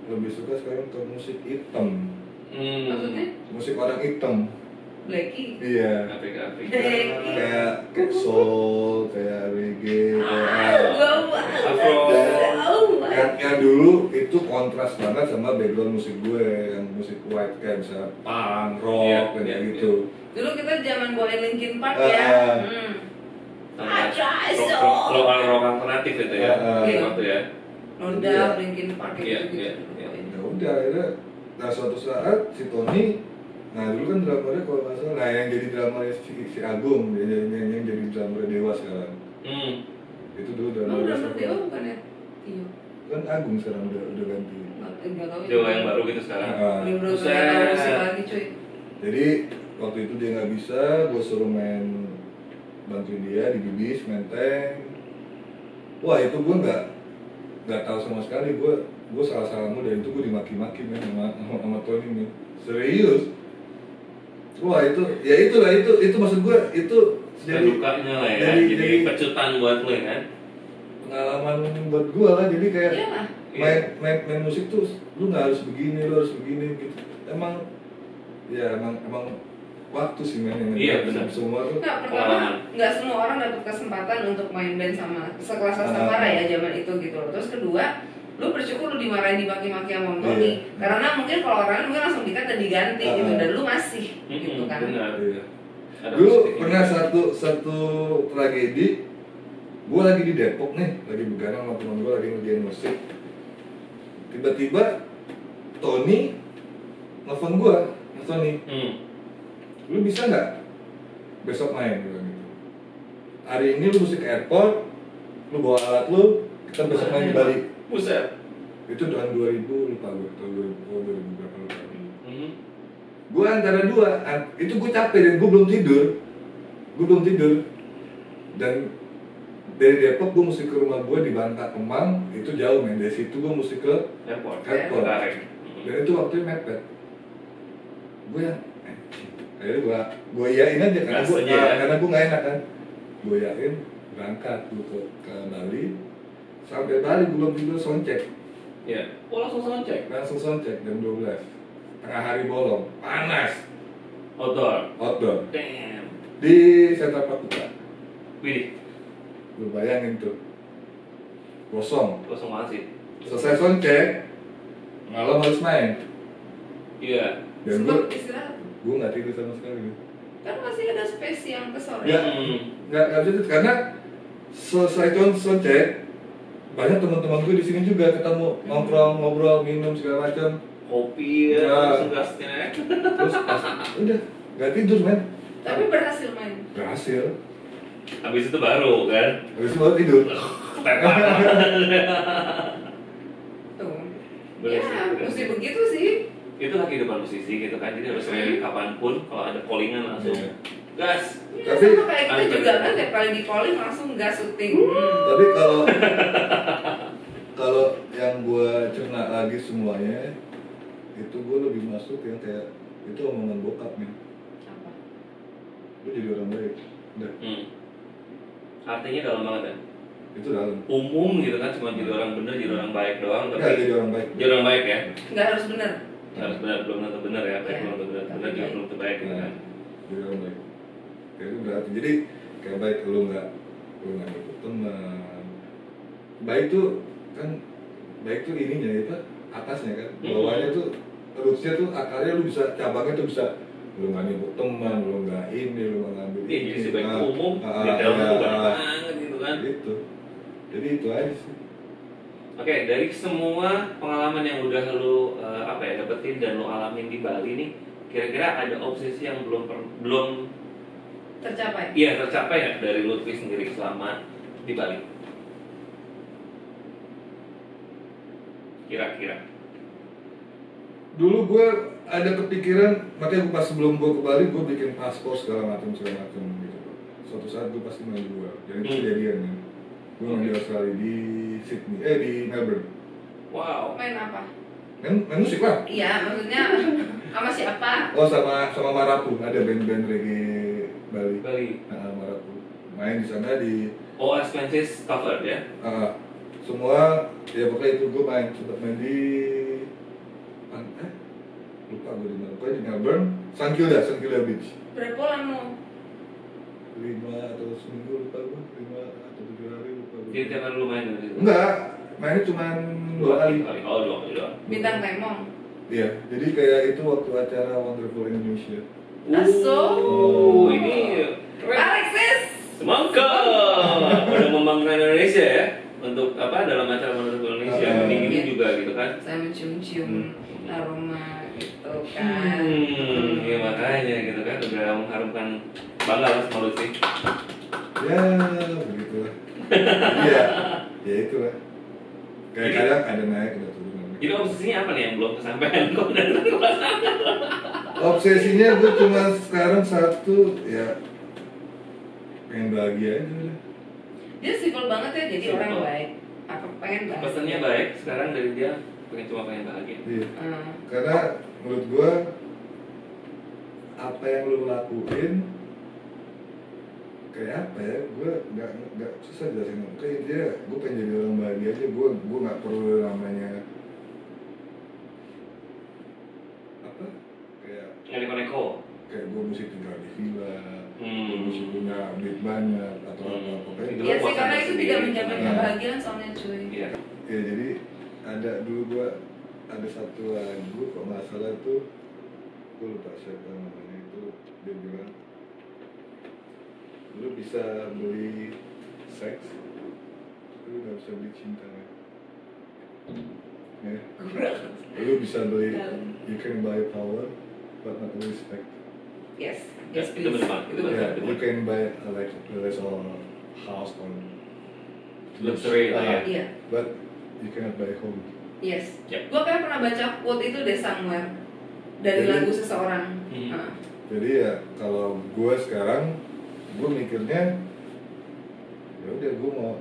lebih suka sekarang ke musik hitam. Maksudnya? Musik orang hitam. Blackie. Iya. Afrika. Kayak soul, kayak reggae, yang dulu itu kontras banget sama background musik gue, yang musik white kayak misalnya punk, rock, kayak gitu. Dulu kita zaman bawain Linkin Park ya. Rock alternatif itu ya. Waktu ya. No Doubt, Linkin Park Iya. gitu. Ya udah akhirnya, nah suatu saat si Tony, nah dulu kan drummernya kalau nggak salah, nah yang jadi drummernya si Agung, yang jadi drummer Dewa sekarang. Itu dulu drummer Dewa bukan ya? Iya. Kan Agung sekarang udah ganti. Enggak tahu. Dewa yang baru gitu sekarang. Belum tahu musik lagi cuy. Jadi waktu itu dia nggak bisa, gue suruh bantuin dia di Bibis, Menteng. Wah itu gue nggak tahu sama sekali, gue salah mulu, dan itu gue dimaki-maki men sama Tony nih, serius. Wah itu maksud gue itu jadi dukanya lah ya, jadi pecutan buat lo ya kan. Pengalaman buat gue lah, jadi kayak Iyalah. main musik tuh lu nggak harus begini, lu harus begini gitu. Emang waktu sih men. Iya benar. Semua tuh. Nah, pertama nggak semua orang dapat kesempatan untuk main band sama sekelas Rastafara ya zaman itu gitu loh. Terus kedua, lu bersyukur lu dimarahin, dimaki-maki sama Om Tony. Karena mungkin kalau orang lain mungkin langsung dikat dan diganti gitu, dan lu masih gitu kan. Benar. Iya. Dulu pernah satu tragedi, gue lagi di Depok nih, lagi begadang sama temen gue lagi ngerjain musik. Tiba-tiba Tony nelfon gue, Tony, lu bisa nggak besok main gitu? Hari ini lu mesti ke airport, lu bawa alat lu, kita besok main di Bali. Buset. Itu tahun 2000, lupa gue, tahun 2000 berapa lupa. Gue antara dua, itu gue capek dan gue belum tidur. Dan dari Depok gue mesti ke rumah gue di Bangka Kemang, itu jauh men, dari situ gue mesti ke airport. Dan itu waktunya mepet. Gue yang akhirnya gue iyain aja karena gue nggak enak kan. Gue iyain berangkat gue ke Bali. Sampai Bali belum tidur soundcheck. Iya. Langsung soundcheck jam 12. Tengah hari bolong, panas. Outdoor. Damn. Di Sentra Prakuta. Wih. Lu bayangin tuh. Kosong banget sih. Selesai soundcheck, malam harus main. Iya. Dan Sebab istirahat. gue nggak tidur sama sekali. Kan masih ada space yang ke sore. Nggak bisa karena selesai soundcheck banyak teman-teman gue di sini juga ketemu, nongkrong, ngobrol, minum segala macam. Kopi ya, langsung gasnya. Terus pas udah nggak tidur men. Tapi berhasil main. Berhasil. Habis itu baru kan. Habis itu baru tidur. Tepat. Tuh. Berhasil, Ya, berhasil. mesti begitu sih. Itulah kehidupan musisi gitu kan, jadi harus ready kapanpun kalau ada callingan langsung Iya. gas. Ya, Tapi- sama kayak kita juga kan tiap kali di calling langsung gas syuting. Tapi kalau yang gua cerna lagi semuanya itu gua lebih masuk yang kayak itu omongan bokap nih. Apa? Lu jadi orang baik. Udah, Artinya dalam banget ya. itu dalam. Umum gitu kan, cuma jadi orang bener, jadi orang baik doang, Enggak tapi jadi orang baik. jadi orang baik ya. Nggak harus bener. Harus benar, belum tentu benar ya, baik Iya. belum tentu benar, benar juga belum tentu baik gitu kan. Jadi orang baik. Kayak itu berarti. Jadi kayak baik lu nggak ikut teman. Baik tuh kan baik tuh ininya itu atasnya kan. Bawahnya tuh rootsnya tuh akarnya lu bisa cabangnya tuh bisa lu nggak nyebut teman, lu nggak ini, lu nggak ngambil Iya, jadi sebaik Nah, umum, di iya, dalam itu banyak banget gitu kan. gitu. Jadi itu aja sih. Oke, dari semua pengalaman yang udah lu dapetin dan lu alamin di Bali nih, kira-kira ada obsesi yang belum Tercapai. tercapai ya dari Lutfi sendiri selama di Bali? Kira-kira. Dulu gue ada kepikiran, makanya pas sebelum gue ke Bali gue bikin paspor segala macam gitu. Suatu saat gue pasti main di luar. Jadi itu kejadian ya. Gue main di Australia, di Sydney, di Melbourne. Wow. Main apa? Main musik lah. Iya, maksudnya sama siapa? Oh sama Marapu, ada band-band reggae Bali. Bali. Marapu. Main di sana di All expenses covered ya? semua ya pokoknya itu gue sempat main di lupa gue di mana, pokoknya di Melbourne, St Kilda Beach. Berapa lama? 5 atau seminggu lupa gue, 5 atau 7 hari lupa gue. Jadi tiap hari lu main dari situ? Enggak, mainnya cuma 2 kali. Oh, 2 kali doang. Bintang Temong. Iya, jadi kayak itu waktu acara Wonderful Indonesia. Aso. Ini Alexis. semangka udah membanggakan Indonesia ya untuk dalam acara Wonderful Indonesia. Ini juga gitu kan. Saya mencium-cium aroma gitu kan. Ya makanya gitu kan udah mengharumkan bangga lah sama Lutfi. Ya, begitulah. Iya, ya itulah. Kayak kadang ada naik, ada turun. Jadi obsesinya apa nih yang belum kesampaian kok dari Obsesinya gue cuma sekarang satu, ya pengen bahagia aja udah. Dia simpel banget ya jadi Simple. orang baik. Apa pengen baik? Pesannya baik sekarang dari dia cuma pengen bahagia. Iya. Karena menurut gue apa yang lu lakuin kayak apa ya, gue nggak susah jelasin. Kayak dia, gue pengen jadi orang bahagia aja. Gue nggak perlu namanya apa kayak Neko-neko. kayak gue mesti tinggal di villa, gue mesti punya duit banyak atau apa pokoknya. Itu Iya sih puas karena hati itu sendiri. tidak menjamin Nah. kebahagiaan soalnya cuy. Iya. Ya jadi ada dulu gue ada satu lagu kok nggak salah tuh, gue lupa siapa namanya itu, dia bilang lu bisa beli seks, lu nggak bisa beli cinta kan? Ya. Lu bisa beli, you can buy power but not respect. Yes. Ya, Yes itu please. benar banget. Itu Yeah, benar. you can buy like a less or house or Luxury lah ya. Iya. but you cannot buy home. Yes. Yep. Gue kan pernah baca quote itu deh somewhere dari Jadi- lagu seseorang. Jadi ya kalau gue sekarang gue mikirnya ya udah gue mau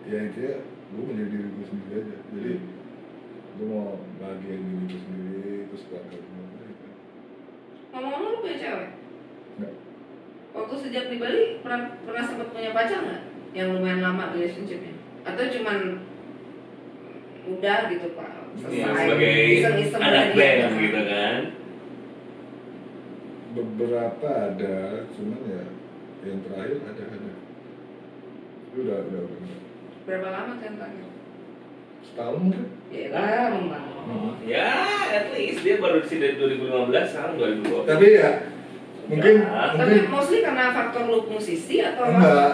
ya intinya gue menjadi diri gue sendiri aja. Jadi gue mau bahagiain diri gue sendiri terus keluarga gue. Ngomong-ngomong lu punya cewek? Nggak. Waktu sejak di Bali pernah sempat punya pacar nggak? Yang lumayan lama relationshipnya? Atau cuman udah gitu pak? Ya, sebagai Iseng-iseng anak aja. band gitu kan. Beberapa ada, cuman ya yang terakhir ada. Itu udah. Berapa lama kan terakhir? Setahun mungkin. Ya lama. Ya, at least dia baru di sini dari 2015 sekarang 2020. Tapi ya mungkin Tapi mostly karena faktor lu musisi atau enggak.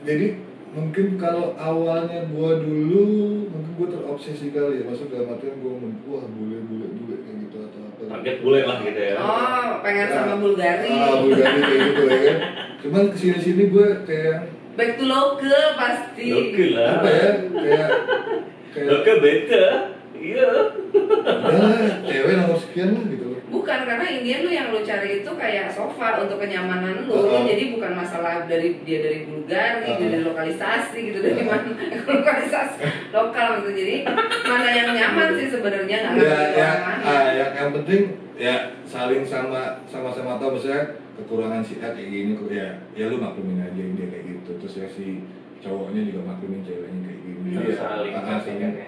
Jadi mungkin kalau awalnya gua dulu mungkin gua obsesi kali ya, maksud dalam artian gue wah bule kayak gitu atau apa. Target bule lah gitu ya. Oh, pengen sama Bulgari. Bulgari kayak gitu ya kan. Cuman kesini gue kayak Back to local pasti. Local lah. apa ya, kayak Local beta. Iya. cewek nomor sekian lah gitu loh. Bukan, karena Indian tuh yang lo cari itu kayak sofa untuk kenyamanan lo. Jadi bukan masalah dari Bulgari, dari lokalisasi gitu, dari mana lokalisasi lokal gitu. Jadi mana yang nyaman sih sebenarnya nggak ngerti orang mana. Yang penting ya saling sama-sama tahu misalnya kekurangan si A kayak gini ya lu maklumin aja dia kayak gitu, terus ya si cowoknya juga maklumin ceweknya kayak gini. Harus Ya, saling ya.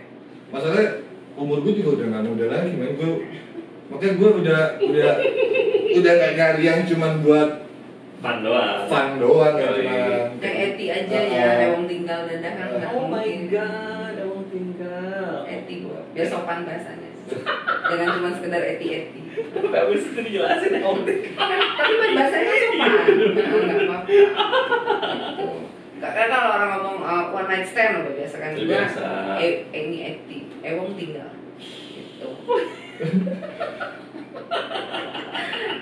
masalahnya umur gue juga udah nggak muda lagi, man. Makanya gue udah nggak nyari yang cuman buat Fun doang ya, Oh, cuman iya. Yang eti aja ya, ewang tinggal dadakan nggak Oh my mungkin. god, Ewang tinggal. Eti gua, biar sopan bahasanya. Jangan cuma sekedar eti-eti. Gak bisa itu dijelasin Ewang tinggal. Tapi bahasanya sopan. Nggak apa-apa. Gitu. Karena kalau orang ngomong one night stand udah biasa kan Udah juga. biasa. Ini eti, ewang tinggal. Gitu.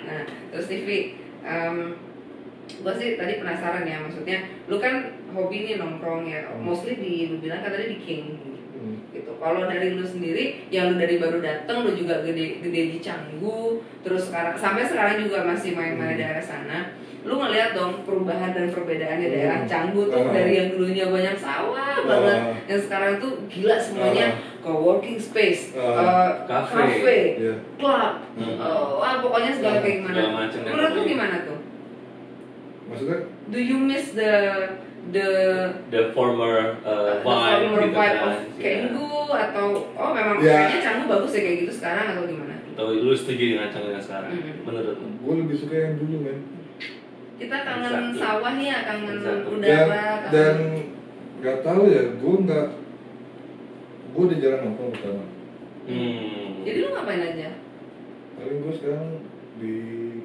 Nah, terus TV, gue sih tadi penasaran ya, maksudnya lu kan hobi nih nongkrong ya, mostly lu bilang kan tadi di King gitu. Kalau dari lu sendiri, yang lu dari baru dateng, lu juga gede di Canggu, terus sampai sekarang juga masih main-main daerah sana. Lu ngeliat dong perubahan dan perbedaan di daerah Canggu tuh dari yang dulunya banyak sawah banget, yang sekarang tuh gila semuanya co-working space, cafe, yeah. club, wah pokoknya segala kayak gimana. Segala macam dan Menurut lu pokoknya. gimana tuh? Maksudnya Do you miss the former vibe former gitu vibe kan. of Canggu atau memang Ya. kayaknya Canggu bagus ya kayak gitu sekarang atau gimana? Atau lu setuju dengan Canggu yang sekarang? Menurut lu? gue lebih suka yang dulu, men. Kita kangen Exactly. sawah ya, kangen Exactly. udara, Dan nggak tahu ya, gue udah jarang nongkrong pertama. Jadi lu ngapain aja? Paling gue sekarang di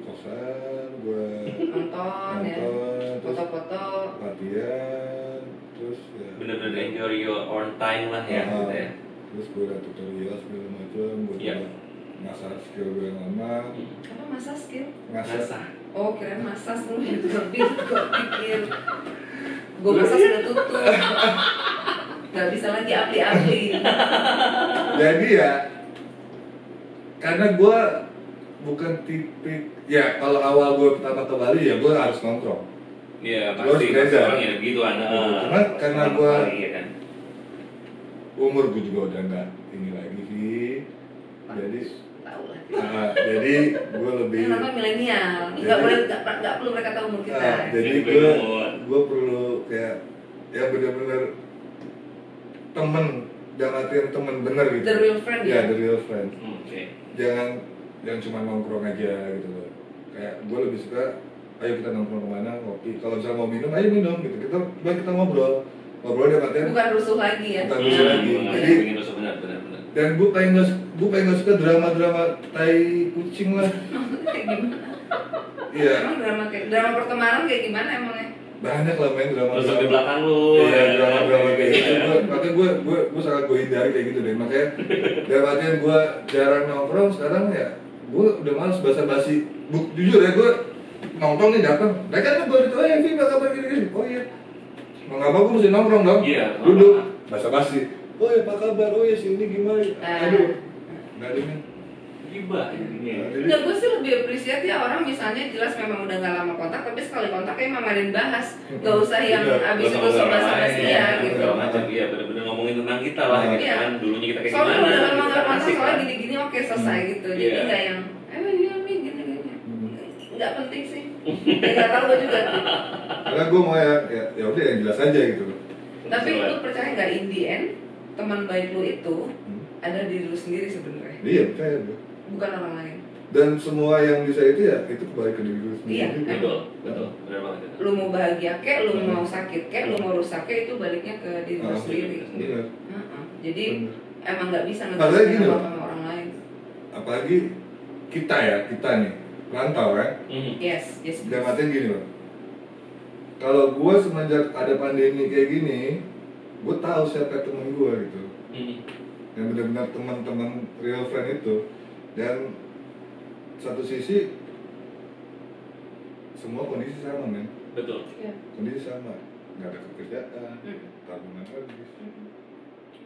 kosan, gue Nonton ya, terus foto-foto. latihan, terus ya Bener-bener enjoy your own time lah ya gitu ya. terus gue ada tutorial segala macam, gue Iya. juga ngasah skill gue yang lama, Apa masa skill? Ngasah. Oh, kirain masas lu gitu. Gue pikir gue masas udah tutup. Gak bisa lagi apli-apli. Jadi ya karena gue bukan tipe ya, kalau awal gue pertama ke Bali ya gue harus nongkrong. Iya Gua pasti harus beda. orang ya gitu Cuma karena orang gua- Bali, ya kan. Umur gue juga udah nggak ini lagi sih, jadi Tahu lah. jadi gue lebih Ini nonton milenial. Jadi- Nggak perlu mereka tahu umur kita. jadi Jadi gue perlu kayak ya benar-benar temen, jangan artian temen bener gitu. The real friend ya, ya? the real friend. Oke. Jangan yang cuma nongkrong aja gitu loh. Kayak gue lebih suka, ayo kita nongkrong kemana, ngopi. Kalau misalnya mau minum, ayo minum gitu. Kita ngobrol dia artian. Bukan rusuh lagi ya. Bukan rusuh lagi. Jadi- Bikin rusuh benar. Dan gue paling gak suka drama-drama tai kucing lah. Kayak gimana? Iya, Emang drama pertemanan kayak gimana emangnya? banyak lah main drama. Rusuk di belakang lu. Iya, drama kayak gitu. ya. Makanya gue sangat gue hindari kayak gitu deh. Makanya dalam artian gue jarang nongkrong sekarang ya. Gue udah males basa-basi. Jujur ya, gue nongkrong nih datang. Mereka kan baru itu, ya Vin, apa kabar gini-gini. Oh iya. Mau nggak apa gue mesti nongkrong dong. Iya, Duduk basa-basi. Oh iya, apa kabar? Oh iya, si ini gimana? Ah. Aduh. Nggak ada nih. Gibah ini. Enggak, gue sih lebih appreciate ya orang misalnya jelas memang udah gak lama kontak, tapi sekali kontak kayak mamarin bahas. Gak usah yang Iya. abis itu sobat-sobat ya gitu. Segala macam iya benar-benar ngomongin tentang kita lah gitu Iya. kan. Dulunya kita kayak Soalnya gimana. udah lama kita gak kontak, asik soalnya kan. gini-gini oke selesai gitu. Jadi Iya. gak yang, iya nih gini-gini. Gak penting sih. Gak tau gue juga. Karena gue mau ya udah yang jelas aja gitu loh. Tapi lu percaya gak in the end, teman baik lu itu ada di lu sendiri sebenarnya, Iya, percaya gue. bukan orang lain. Dan semua yang bisa itu ya itu kembali ke diri lu sendiri. Iya. Betul. Benar banget. Lu mau bahagia kek, lu mau sakit kek, lu mau rusak kek, itu baliknya ke diri lu sendiri. Benar. Jadi Benar. emang nggak bisa Padahal ngejelasin gini loh. apa sama orang lain. Apalagi kita nih rantau kan. Yes. Dalam artian gini loh. Kalau gue semenjak ada pandemi kayak gini, gue tahu siapa temen gue gitu. yang benar-benar teman-teman real friend itu. Dan satu sisi semua kondisi sama men, Betul. Iya. kondisi sama, nggak ada pekerjaan, tabungan habis,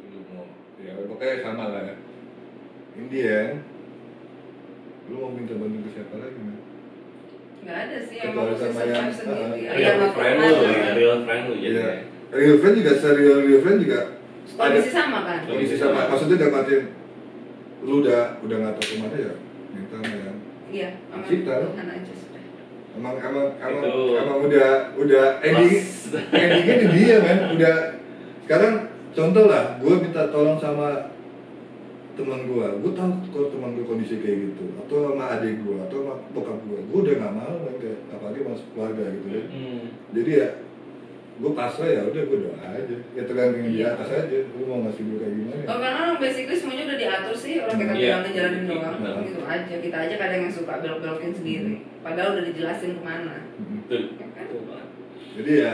lu mau ya pokoknya sama lah ya. In the end, lu mau minta bantuan ke siapa lagi men? Nggak ada sih yang Kecuali mau sama survive yang, sendiri. Real friend lu ya, real friend lu jadi. Iya. Real friend juga, real friend juga Kondisi sama kan? kondisi sama. Maksudnya dalam artian lu udah nggak tahu kemana ya, minta sama yang Iya, sama Kita. Tuhan aja sudah. emang udah endingnya di dia men. Udah sekarang contoh lah, gue minta tolong sama teman gue tahu kalau teman gue kondisi kayak gitu, atau sama adik gue, atau sama bokap gue udah nggak mau men, kayak apalagi masuk keluarga gitu ya. Jadi ya gue pasrah, ya udah gue doa aja, ya tergantung di atas aja, gue mau ngasih gue kayak gimana ya. Karena orang basically semuanya udah diatur sih, orang kita Iya. tinggal ngejalanin doang, Iya. gitu aja. Kita aja kadang yang suka belok-belokin sendiri, padahal udah dijelasin kemana. Betul. Ya kan? Betul banget. Jadi ya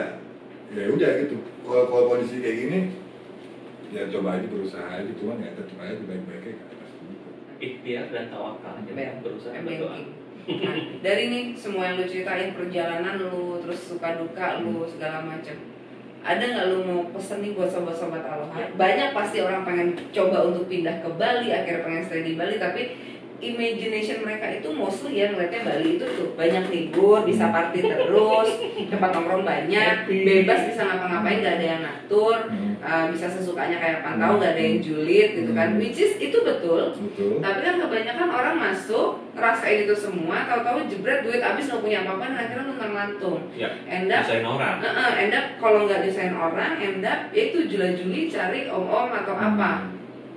udah gitu. Kalau kondisi kayak gini, ya coba aja berusaha aja, cuman ya tetap aja baik-baiknya ke atas gitu. Ikhtiar dan tawakal aja, berusaha Kayak berdoa. banking. Nah, dari nih semua yang lu ceritain, perjalanan lu, terus suka duka lu, segala macam. Ada nggak lu mau pesen nih buat sobat-sobat Aloha? Banyak pasti orang pengen coba untuk pindah ke Bali, akhirnya pengen stay di Bali, tapi imagination mereka itu mostly ya ngeliatnya Bali itu tuh banyak libur, bisa party terus, tempat nongkrong banyak, bebas bisa ngapa-ngapain, nggak ada yang ngatur, bisa sesukanya kayak pantau, nggak ada yang julid gitu kan, which is itu betul. Tapi kan kebanyakan orang masuk ngerasain itu semua, tahu-tahu jebret duit habis nggak punya apa-apa, dan akhirnya luntang lantung. Ya, End up, desain orang. end up kalau nggak desain orang, end up ya itu jula-juli cari om-om atau apa,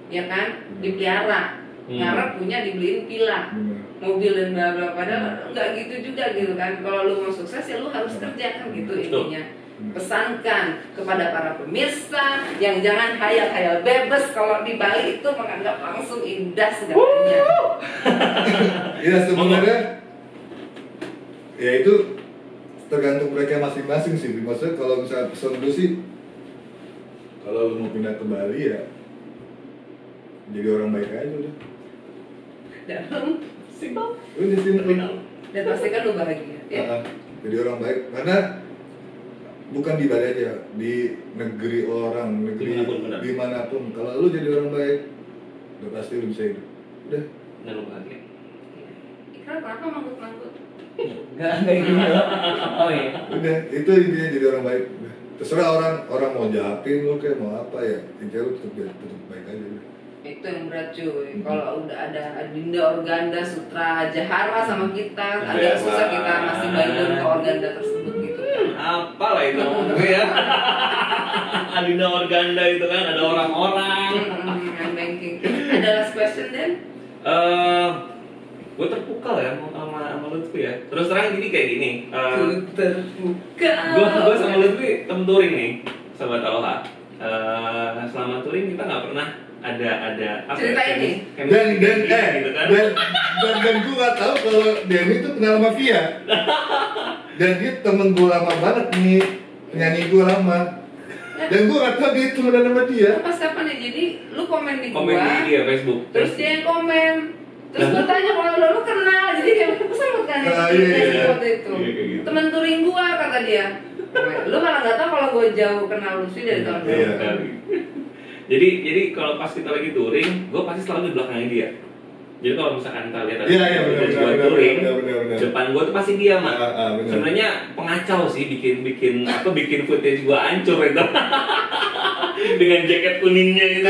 ya kan, dipelihara. Ngarep punya dibeliin villa, mobil dan bla bla, padahal nggak gitu juga gitu kan. Kalau lu mau sukses ya lu harus kerja kan gitu intinya. Pesankan kepada para pemirsa yang jangan hayal-hayal bebas kalau di Bali itu menganggap langsung indah segalanya. Ya sebenarnya ya itu tergantung mereka masing-masing sih. Maksudnya kalau misalnya pesan dulu sih, kalau lu mau pindah ke Bali ya jadi orang baik aja udah. Dalam Simpel. Udah simple. dan pastikan lu bahagia. Ya. Jadi orang baik, karena bukan di Bali aja, di negeri orang, negeri Dimanapun, benar. dimanapun. Kalau lu jadi orang baik, udah pasti lu bisa hidup. Udah. Dan lu bahagia. Ikrar kenapa manggut-manggut? Enggak gimana. Oh iya. Udah, itu intinya jadi orang baik. Udah. Terserah orang mau jahatin lu kayak mau apa ya, intinya lu tetap baik aja udah. Itu yang berat cuy. Kalau udah ada Adinda Organda Sutra Jahara sama kita, agak susah kita masih balik ke Organda tersebut gitu kan. Apalah itu ya. Adinda Organda itu kan ada orang-orang. Banking. Ada last question Den? Gue terpukau ya sama Lutfi ya. Terus terang jadi kayak gini. Terbuka. Gue sama Lutfi temen touring nih, sahabat Aloha. Selama touring kita nggak pernah ada apa Ceritain nih. Dan gitu kan. dan gue nggak tahu kalau Denny itu kenal sama Via. Dan dia temen gue lama banget nih, penyanyi gue lama. Dan gue nggak tahu dia temenan sama dia. Pas kapan nih? Jadi lu komen di Komen gua, di dia Facebook. terus dia yang komen. Terus gue tanya kalau lu kenal, jadi kayak kesambut kan Iya. waktu itu. Iya, kayak gitu. Temen touring gua kata dia. Lu malah nggak tahu kalau gue jauh kenal Lutfi dari tahun Iya. lalu. Jadi kalau pas kita lagi touring, gue pasti selalu di belakangnya dia. Jadi kalau misalkan kita lihat Iya, gue benar. touring, depan gue tuh pasti dia mah. Benar. Sebenarnya pengacau sih bikin footage gue hancur itu. Dengan jaket kuningnya itu.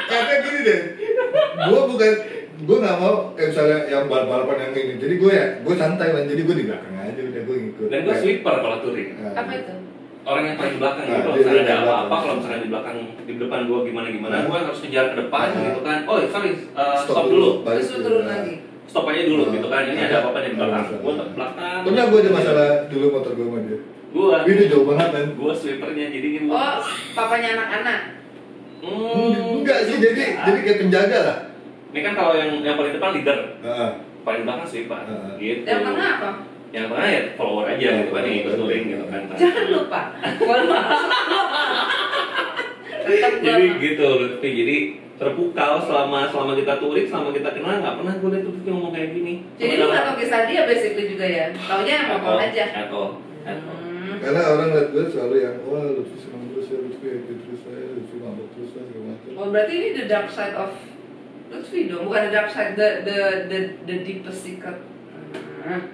Karena gini deh, gue nggak mau kayak misalnya yang balapan yang ini. Jadi gue santai man, jadi gue di belakang aja udah gue ngikut. Dan gue sweeper kalau touring. Apa itu? Orang yang paling belakang Nah, gitu, kalau dia misalnya ada di belakang. apa-apa, kalau misalnya di depan gue gimana, gue harus kejar ke depan gitu kan. Oh sorry, stop dulu. dulu. Terus lu turun lagi. Stop aja dulu gitu kan, ini ada apa-apa di belakang. Iya. Gue ke belakang. Pernah gue ada masalah dulu motor gue sama dia. Itu jauh banget kan. Gue sweepernya jadi ini. Oh, papanya anak-anak. Enggak sih, jadi kayak penjaga lah. Ini kan kalau yang paling depan leader, Heeh. paling belakang sweeper. Gitu. Yang tengah apa? Yang tengah ya follower aja gitu kan, yang ikut touring gitu kan. Jangan lupa. Kalau Tetap gua Jadi gitu Lutfi, jadi terpukau selama kita touring, selama kita kenal nggak pernah gue liat Lutfi ngomong kayak gini. jadi lu nggak tahu kisah dia basically juga ya, taunya yang ngomong aja. Atau Karena orang lihat gue selalu yang wah Lutfi senang terus ya, Lutfi happy terus ya, Lutfi mabok terus ya segala macam. Oh berarti ini the dark side of Lutfi dong, bukan the dark side, the deepest secret.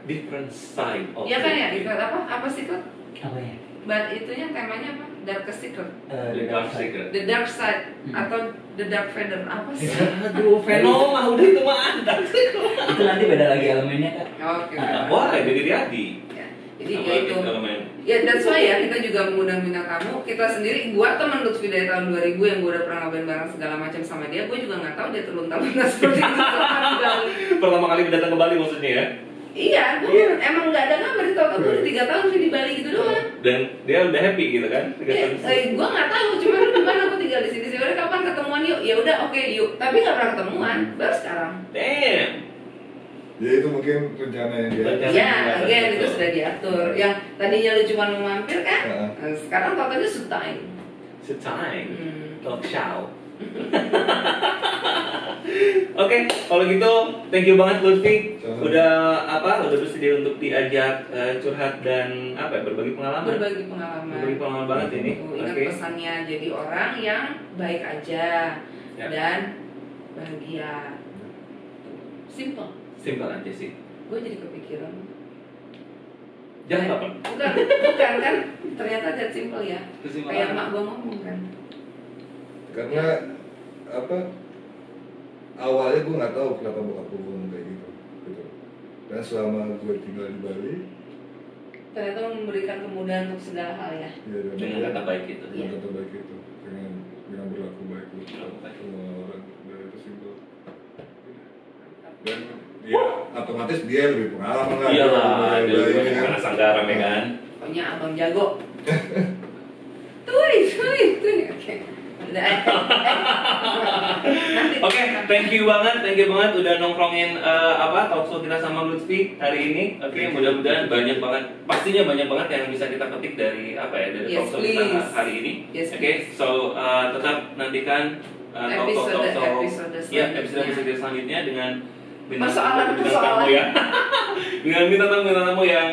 different side of Iya kan ya, Lutfi. secret apa secret? Apa ya? Itunya temanya apa? Darkest secret. The dark secret. The dark side atau the dark feather apa sih? Aduh, Venom mah udah itu mah ada. Itu nanti beda lagi elemennya kak. Oke. Wah, jadi Adi. Ya, jadi Apa ya lagi itu. elemen? Ya that's why ya kita juga mengundang bintang tamu. Kita sendiri, gua temen Lutfi dari tahun 2000 yang gua udah pernah ngabain bareng segala macam sama dia. Gua juga nggak tahu dia terlunta-lunta seperti itu selama di Bali. Pertama kali datang ke Bali maksudnya ya. Iya, gua emang nggak ada kabar, tahu gua udah 3 tahun di Bali gitu doang. Dan dia udah happy gitu kan? 3 tahun. Gua nggak tahu, cuma lu di mana, gua tinggal di sini. Sih udah kapan ketemuan yuk? Ya udah oke yuk. Tapi nggak pernah ketemuan, baru sekarang. Damn. Ya itu mungkin rencana yang dia. Rencana. Ya, again itu sudah diatur. Yang tadinya lu cuma mau mampir kan, Heeh. sekarang totalnya sutain. Setime. Hmm. Talk show. Oke, kalau gitu thank you banget Lutfi. Sama. Udah bersedia untuk diajak curhat dan berbagi pengalaman. Berbagi pengalaman. Berbagi pengalaman banget ini. Ingat Oke. pesannya, jadi orang yang baik aja Ya. dan bahagia. Simple. Simpel aja sih. Gue jadi kepikiran. Jangan apa? Bukan kan? Ternyata that simple ya. Kesimpulan. Kayak mak gue ngomong kan. Karena awalnya gue nggak tahu kenapa bokap gue ngomong kayak gitu. Dan selama gue tinggal di Bali, Ternyata memberikan kemudahan untuk segala hal ya. ya Dengan kata baik itu. Iya. kata baik itu dengan berlaku baik semua orang, dan itu simpel. Dan ya otomatis dia lebih pengalaman lah. Iyalah, dia Dia juga ini kan. anak Sanggara ya kan. Pokoknya abang jago. Tui. Oke. Udah. Nanti. Oke, thank you banget udah nongkrongin talkshow kita sama Lutfi hari ini. Oke, mudah-mudahan pastinya banyak banget yang bisa kita petik dari dari Yes, talkshow kita please. hari ini. Yes, Oke, so tetap nantikan talkshow Episode episode selanjutnya dengan bintang Persoalan. tamu ya. Dengan bintang tamu yang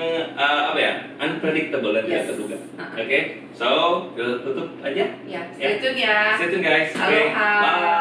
unpredictable dan tidak Yes. terduga. Oke, so kita tutup aja. Ya, stay tune ya. Stay tune guys. Oke, Aloha. bye.